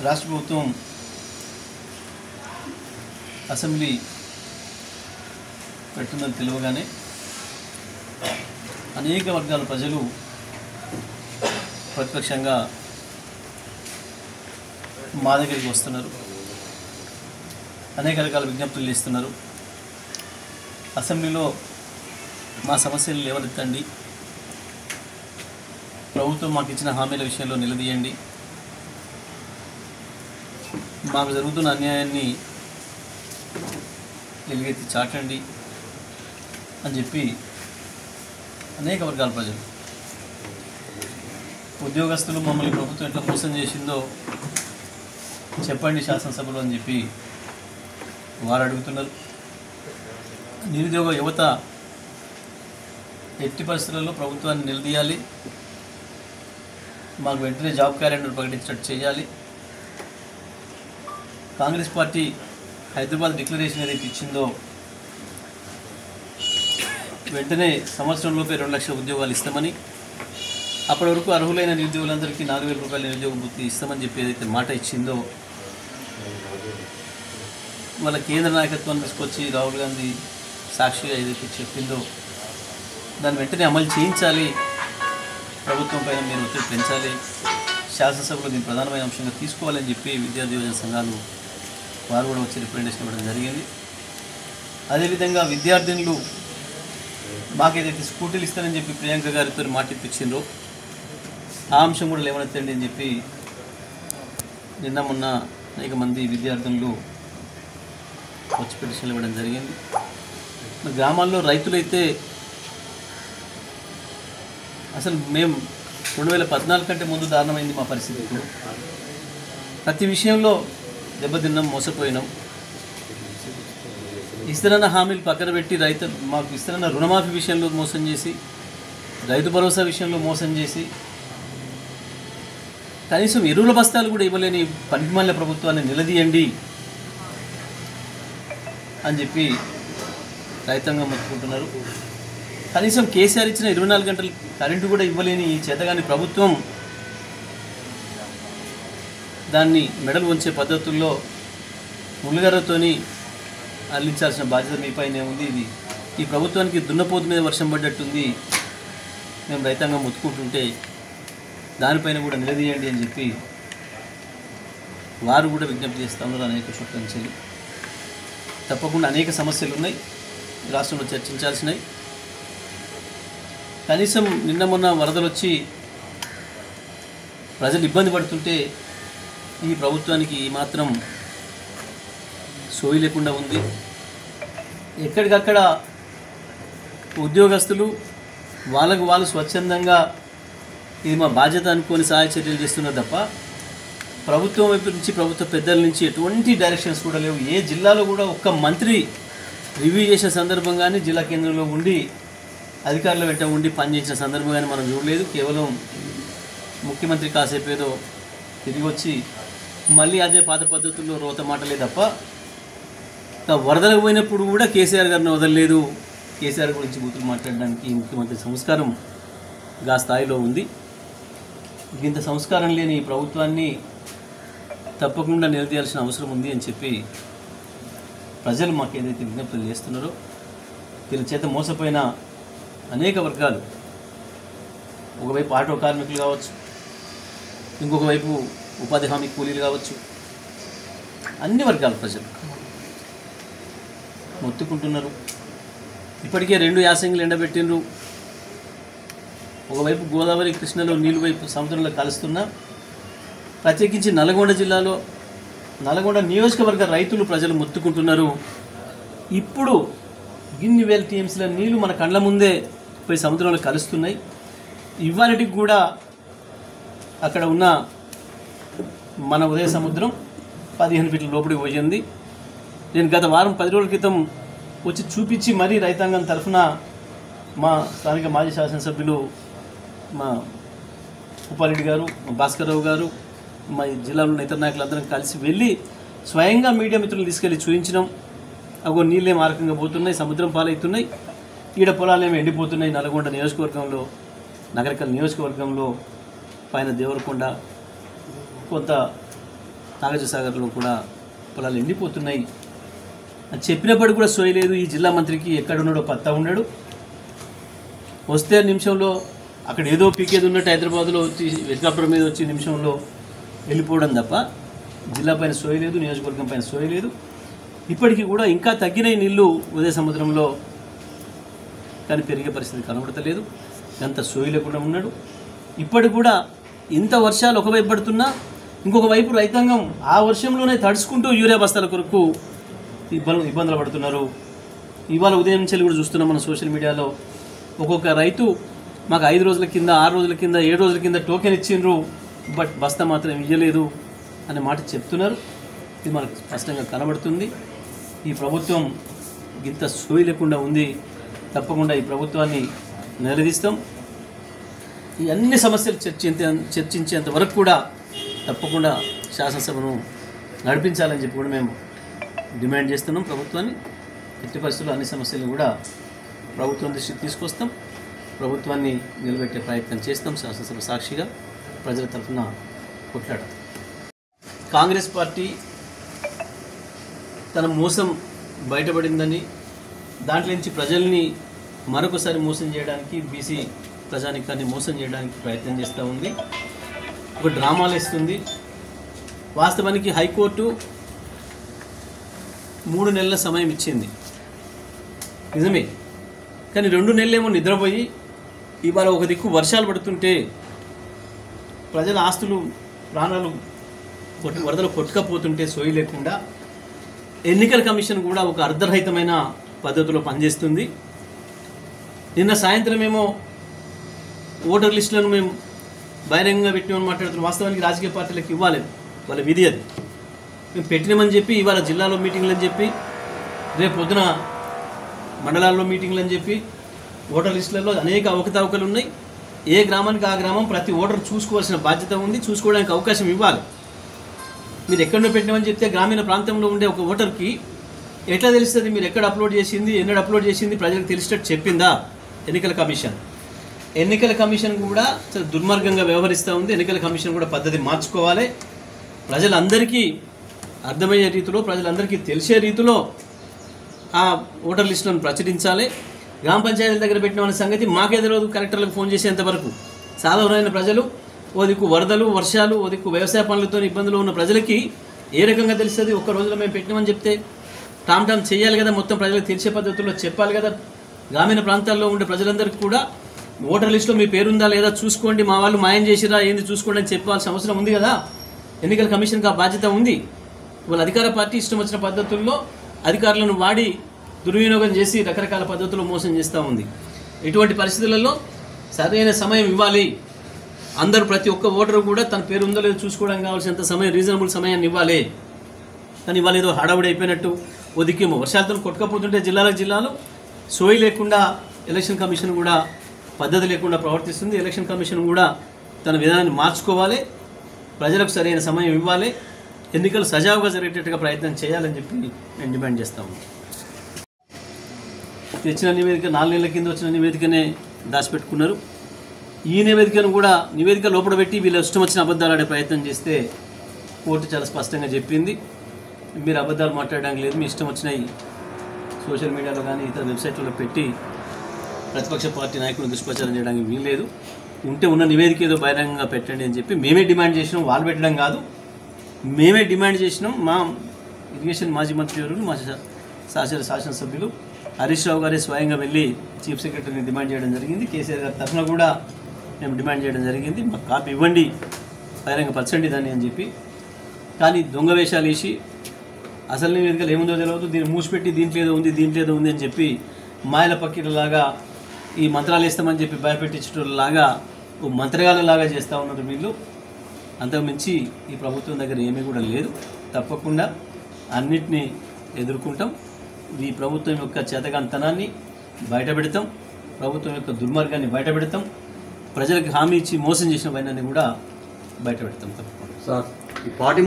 రాష్ట్ర ప్రభుత్వం అసెంబ్లీ పెడుతుందని తెలియగానే అనేక వర్గాల ప్రజలు ప్రతిపక్షంగా మా దగ్గరికి వస్తున్నారు, అనేక రకాల విజ్ఞప్తులు చేస్తున్నారు. అసెంబ్లీలో మా సమస్యలు లేవనెత్తండి, ప్రభుత్వం మాకు ఇచ్చిన హామీల విషయంలో నిలదీయండి, మాకు జరుగుతున్న అన్యాయాన్ని ఎలుగెత్తి చాటండి అని చెప్పి అనేక వర్గాల ప్రజలు, ఉద్యోగస్తులు మమ్మల్ని ప్రభుత్వం ఎట్లా మోసం చేసిందో చెప్పండి శాసనసభలో అని చెప్పి వారు అడుగుతున్నారు. నిరుద్యోగ యువత ఎట్టి పరిస్థితుల్లో ప్రభుత్వాన్ని నిలదీయాలి, మాకు వెంటనే జాబ్ క్యాలెండర్ ప్రకటించినట్టు చేయాలి, కాంగ్రెస్ పార్టీ హైదరాబాద్ డిక్లరేషన్ ఏదైతే ఇచ్చిందో వెంటనే సంవత్సరంలోపే 2 లక్షల ఉద్యోగాలు ఇస్తామని, అప్పటి వరకు అర్హులైన నిరుద్యోగులందరికీ 4,000 రూపాయల నిరుద్యోగ వృత్తి ఇస్తామని చెప్పి ఏదైతే మాట ఇచ్చిందో వాళ్ళ కేంద్ర నాయకత్వాన్ని తీసుకొచ్చి రాహుల్ గాంధీ సాక్షిగా ఏదైతే చెప్పిందో దాన్ని వెంటనే అమలు చేయించాలి, ప్రభుత్వం పైన మీరు ఒత్తిడి పెంచాలి, శాసనసభలో దీన్ని ప్రధానమైన అంశంగా తీసుకోవాలని చెప్పి విద్యార్థి యువజన సంఘాలు వారు కూడా వచ్చి రిప్రజెంటేషన్ ఇవ్వడం జరిగింది. అదేవిధంగా విద్యార్థినులు మాకేదైతే స్కూటీలు ఇస్తానని చెప్పి ప్రియాంక గారితో మాట ఇప్పించిండ్రో ఆ అంశం కూడా లేవనెత్తండి అని చెప్పి నిన్న మొన్న అనేక మంది విద్యార్థులు వచ్చి పిటిషన్లు ఇవ్వడం జరిగింది. గ్రామాల్లో రైతులైతే అసలు మేము 2014 కంటే ముందు దారుణమైంది మా పరిస్థితి. ఇప్పుడు ప్రతి విషయంలో దెబ్బతిన్నాం, మోసపోయినాం. ఇస్తున్న హామీలు పక్కన పెట్టి మాకు ఇస్తున్న రుణమాఫీ విషయంలో మోసం చేసి, రైతు భరోసా విషయంలో మోసం చేసి, కనీసం ఎరువుల బస్తాలు కూడా ఇవ్వలేని పనికిమాలిన ప్రభుత్వాన్ని నిలదీయండి అని చెప్పి రైతాంగం మొత్తుకుంటున్నారు. కనీసం కేసీఆర్ ఇచ్చిన 24 గంటలు కరెంటు కూడా ఇవ్వలేని ఈ చేతగాని ప్రభుత్వం దాన్ని మెడలు వంచే పద్ధతుల్లో ముళ్ళగర్రతోని అల్లించాల్సిన బాధ్యత మీపైనే ఉంది. ఈ ప్రభుత్వానికి దున్నపోతు మీద వర్షం పడ్డట్టుంది. మేము రైతాంగం మొత్తుకుంటుంటే దానిపైన కూడా నిలదీయండి అని చెప్పి వారు కూడా విజ్ఞప్తి చేస్తూ ఉన్నారు. అనేక చోట్ల నుంచి తప్పకుండా అనేక సమస్యలు ఉన్నాయి రాష్ట్రంలో చర్చించాల్సినవి. కనీసం నిన్న మొన్న వరదలు వచ్చి ప్రజలు ఇబ్బంది పడుతుంటే ఈ ప్రభుత్వానికి మాత్రం సోయి లేకుండా ఉంది. ఎక్కడికక్కడ ఉద్యోగస్తులు వాళ్ళకు వాళ్ళు స్వచ్ఛందంగా ఇది మా బాధ్యత అనుకొని సహాయ చర్యలు చేస్తున్నారు తప్ప ప్రభుత్వం వైపు నుంచి, ప్రభుత్వ పెద్దల నుంచి ఎటువంటి డైరెక్షన్స్ కూడా లేవు. ఏ జిల్లాలో కూడా ఒక్క మంత్రి రివ్యూ చేసిన సందర్భం కానీ, జిల్లా కేంద్రంలో ఉండి అధికారుల వెంట ఉండి పనిచేసిన సందర్భం కానీ మనం చూడలేదు. కేవలం ముఖ్యమంత్రి కాసేపు ఏదో తిరిగి వచ్చి మళ్ళీ అదే పాత పద్ధతుల్లో రోత మాటలే తప్ప వరదలకు పోయినప్పుడు కూడా కేసీఆర్ గారిని వదలలేదు. కేసీఆర్ గురించి బూతులు మాట్లాడడానికి ముఖ్యమంత్రి సంస్కారం గా స్థాయిలో ఉంది. ఇంత సంస్కారం లేని ఈ ప్రభుత్వాన్ని తప్పకుండా నిలదీయాల్సిన అవసరం ఉంది అని చెప్పి ప్రజలు మాకు ఏదైతే విజ్ఞప్తులు చేస్తున్నారో, వీళ్ళ చేత మోసపోయిన అనేక వర్గాలు, ఒకవైపు ఆటో కార్మికులు కావచ్చు, ఇంకొక వైపు ఉపాధి హామీ కూలీలు కావచ్చు, అన్ని వర్గాల ప్రజలు మొత్తుకుంటున్నారు. ఇప్పటికే 2 యాసంగిలు ఎండబెట్టిండ్రు. ఒకవైపు గోదావరి, కృష్ణలో నీళ్ళు వైపు సముద్రంలో కలుస్తున్నా, ప్రత్యేకించి నల్గొండ జిల్లాలో నల్గొండ నియోజకవర్గ రైతులు ప్రజలు మొత్తుకుంటున్నారు. ఇప్పుడు ఇన్ని వేల టీఎంసీల నీళ్లు మన కళ్ళ ముందే పోయి సముద్రంలో కలుస్తున్నాయి. ఇవాళటికి కూడా అక్కడ ఉన్న మన ఉదయ సముద్రం 15 ఫీట్ల లోపలికి పోయింది. నేను గత వారం 10 రోజుల క్రితం వచ్చి చూపించి మరీ రైతాంగం తరఫున మా స్థానిక మాజీ శాసనసభ్యులు మా ఉపారెడ్డి గారు, మా భాస్కర్రావు గారు, మా జిల్లాలో ఇతర నాయకులందరం కలిసి వెళ్ళి స్వయంగా మీడియా మిత్రులు తీసుకెళ్ళి చూపించినాం. అగో నీళ్ళేం ఆరకంగా పోతున్నాయి, సముద్రం పాలవుతున్నాయి, ఈడ పొలాలేమో ఎండిపోతున్నాయి. నల్గొండ నియోజకవర్గంలో, నగరకల్ నియోజకవర్గంలో పైన దేవరకొండ కొంత నాగార్జునసాగర్లో కూడా పొలాలు ఎండిపోతున్నాయి అని చెప్పినప్పటికీ కూడా సోయలేదు. ఈ జిల్లా మంత్రికి ఎక్కడున్నాడో పత్తా ఉన్నాడు. వస్తే నిమిషంలో అక్కడ ఏదో పీకేది ఉన్నట్టు హైదరాబాద్లో వచ్చి హెలికాప్టర్ మీద వచ్చి నిమిషంలో వెళ్ళిపోవడం తప్ప జిల్లా పైన సోయలేదు, నియోజకవర్గం పైన సోయలేదు. ఇప్పటికీ కూడా ఇంకా తగ్గిన నీళ్లు ఉదయ సముద్రంలో కానీ పెరిగే పరిస్థితి కనబడతలేదు. ఎంత సోయి లేకుండా ఉన్నాడు. ఇప్పటికి కూడా ఇంత వర్షాలు ఒకవైపు పడుతున్నా ఇంకొక వైపు రైతాంగం ఆ వర్షంలోనే తడుచుకుంటూ యూరియా బస్తాల కొరకు ఇబ్బందులు పడుతున్నారు. ఇవాళ ఉదయం నుంచి కూడా చూస్తున్నాం మన సోషల్ మీడియాలో. ఒక్కొక్క రైతు మాకు 5 రోజుల కింద, 6 రోజుల కింద, 7 రోజుల కింద టోకెన్ ఇచ్చిండ్రు, బట్ బస్తా మాత్రం ఇవ్వలేదు అనే మాట చెప్తున్నారు. ఇది మనకు స్పష్టంగా కనబడుతుంది. ఈ ప్రభుత్వం ఇంత సోయి లేకుండా ఉంది. తప్పకుండా ఈ ప్రభుత్వాన్ని నిలదీస్తాం. ఈ అన్ని సమస్యలు చర్చించేంత వరకు కూడా తప్పకుండా శాసనసభను నడిపించాలని చెప్పి కూడా మేము డిమాండ్ చేస్తున్నాం ప్రభుత్వాన్ని. ఎట్టి పరిస్థితుల్లో అన్ని సమస్యలను కూడా ప్రభుత్వం దృష్టికి తీసుకొస్తాం. ప్రభుత్వాన్ని నిలబెట్టే ప్రయత్నం చేస్తాం. శాసనసభ సాక్షిగా ప్రజల తరఫున కొట్లాడతాం. కాంగ్రెస్ పార్టీ తన మోసం బయటపడిందని, దాంట్లో నుంచి ప్రజల్ని మరొకసారి మోసం చేయడానికి, బీసీ ప్రజానికాన్ని మోసం చేయడానికి ప్రయత్నం చేస్తూ ఉంది. ఒక డ్రామాలు వేస్తుంది. వాస్తవానికి హైకోర్టు 3 నెలల సమయం ఇచ్చింది నిజమే, కానీ 2 నెలలేమో నిద్రపోయి ఇవాళ ఒక దిక్కు వర్షాలు పడుతుంటే ప్రజల ఆస్తులు ప్రాణాలు వరదలు కొట్టుకపోతుంటే సోయి లేకుండా ఎన్నికల కమిషన్ కూడా ఒక అర్ధరహితమైన పద్ధతిలో పనిచేస్తుంది. నిన్న సాయంత్రం ఏమో ఓటర్ లిస్టులను మేము బహిరంగంగా పెట్టినామని మాట్లాడుతున్నాం. వాస్తవానికి రాజకీయ పార్టీలకు ఇవ్వాలి, వాళ్ళ విధి అది. మేము పెట్టినామని చెప్పి ఇవాళ జిల్లాలో మీటింగ్లు అని చెప్పి, రేపు పొద్దున మండలాల్లో మీటింగ్లు అని చెప్పి, ఓటర్ లిస్టులలో అనేక అవకతవకలు ఉన్నాయి. ఏ గ్రామానికి ఆ గ్రామం ప్రతి ఓటర్ చూసుకోవాల్సిన బాధ్యత ఉంది. చూసుకోవడానికి అవకాశం ఇవ్వాలి. మీరు ఎక్కడో పెట్టినామని చెప్తే గ్రామీణ ప్రాంతంలో ఉండే ఒక ఓటర్కి ఎట్లా తెలుస్తుంది మీరు ఎక్కడ అప్లోడ్ చేసింది, ఎన్నడు అప్లోడ్ చేసింది ప్రజలకు తెలిసేటట్టు చెప్పిందా ఎన్నికల కమిషన్? ఎన్నికల కమిషన్ కూడా చాలా దుర్మార్గంగా వ్యవహరిస్తూ ఉంది. ఎన్నికల కమిషన్ కూడా పద్ధతి మార్చుకోవాలి. ప్రజలందరికీ అర్థమయ్యే రీతిలో, ప్రజలందరికీ తెలిసే రీతిలో ఆ ఓటర్ లిస్టులను ప్రచురించాలి. గ్రామ పంచాయతీల దగ్గర పెట్టిన సంగతి మాకే తెలియదు. కలెక్టర్లకు ఫోన్ చేసేంతవరకు సాధారణమైన ప్రజలు, ఓ దిక్కు వరదలు, వర్షాలు, ఓ దిక్కు వ్యవసాయ పనులతో ఇబ్బందులు ఉన్న ప్రజలకి ఏ రకంగా తెలుస్తుంది? ఒక్క రోజులో మేము పెట్టినామని చెప్తే టామ్ చేయాలి కదా, మొత్తం ప్రజలకు తెలిసే పద్ధతుల్లో చెప్పాలి కదా. గ్రామీణ ప్రాంతాల్లో ఉండే ప్రజలందరికీ కూడా ఓటర్ లిస్టులో మీ పేరుందా లేదా చూసుకోండి, మా వాళ్ళు మాయం చేసిరా ఏంది చూసుకోండి అని చెప్పాల్సిన అవసరం ఉంది కదా. ఎన్నికల కమిషన్కి ఆ బాధ్యత ఉంది. వాళ్ళ అధికార పార్టీ ఇష్టం వచ్చిన పద్ధతుల్లో అధికారులను వాడి దుర్వినియోగం చేసి రకరకాల పద్ధతుల్లో మోసం చేస్తూ ఉంది. ఇటువంటి పరిస్థితులలో సరైన సమయం ఇవ్వాలి. అందరూ ప్రతి ఒక్క ఓటరు కూడా తన పేరు ఉందో లేదో చూసుకోవడానికి కావాల్సినంత సమయం, రీజనబుల్ సమయాన్ని ఇవ్వాలి. కానీ ఇవాళ ఏదో హడావుడి అయిపోయినట్టు ఒదికేమో వర్షాలతో కొట్టుకపోతుంటే జిల్లాలో సోయి లేకుండా ఎలక్షన్ కమిషన్ కూడా పద్ధతి లేకుండా ప్రవర్తిస్తుంది. ఎలక్షన్ కమిషన్ కూడా తన విధానాన్ని మార్చుకోవాలి. ప్రజలకు సరైన సమయం ఇవ్వాలి. ఎన్నికలు సజావుగా జరిగేటట్టుగా ప్రయత్నం చేయాలని చెప్పి నేను డిమాండ్ చేస్తాము. తెచ్చిన నివేదిక 4 నెలల కింద వచ్చిన నివేదికనే దాచిపెట్టుకున్నారు. ఈ నివేదికను కూడా నివేదిక లోపల పెట్టి వీళ్ళు ఇష్టం వచ్చిన అబద్ధాలు ఆడే ప్రయత్నం చేస్తే కోర్టు చాలా స్పష్టంగా చెప్పింది, మీరు అబద్ధాలు మాట్లాడడానికి లేదు, మీ ఇష్టం వచ్చినాయి సోషల్ మీడియాలో కానీ ఇతర వెబ్సైట్లలో పెట్టి ప్రతిపక్ష పార్టీ నాయకులను దుష్ప్రచారం చేయడానికి వీల్లేదు. ఉంటే ఉన్న నివేదిక ఏదో బహిరంగంగా పెట్టండి అని చెప్పి మేమే డిమాండ్ చేసినాం. వాళ్ళు పెట్టడం కాదు, మేమే డిమాండ్ చేసినాం. మా ఇరిగేషన్ మాజీ మంత్రి ఎవరు, మా శాసనసభ్యులు హరీష్ రావు గారే స్వయంగా వెళ్ళి చీఫ్ సెక్రటరీని డిమాండ్ చేయడం జరిగింది. కేసీఆర్ గారి తరఫున కూడా మేము డిమాండ్ చేయడం జరిగింది, మాకు కాపీ ఇవ్వండి, బహిరంగపరచండి దాన్ని అని చెప్పి. కానీ దొంగ వేషాలు వేసి అసలు నివేదికలు ఏముందో తెలియదు, దీన్ని మూసిపెట్టి దీంట్లో ఏదో ఉంది అని చెప్పి మాయల పక్కిలాగా ఈ మంత్రాలు వేస్తామని చెప్పి భయపెట్టించలాగా ఓ మంత్రగాలలాగా చేస్తూ ఉన్నారు వీళ్ళు. అంతకుమించి ఈ ప్రభుత్వం దగ్గర ఏమీ కూడా లేదు. తప్పకుండా అన్నిటినీ ఎదుర్కొంటాం. ఈ ప్రభుత్వం యొక్క చేతగానితనాన్ని బయటపెడతాం, ప్రభుత్వం యొక్క దుర్మార్గాన్ని బయటపెడతాం, ప్రజలకు హామీ ఇచ్చి మోసం చేసిన వైనాన్ని కూడా బయటపెడతాం. తప్పకుండా సార్ ఈ పార్టీ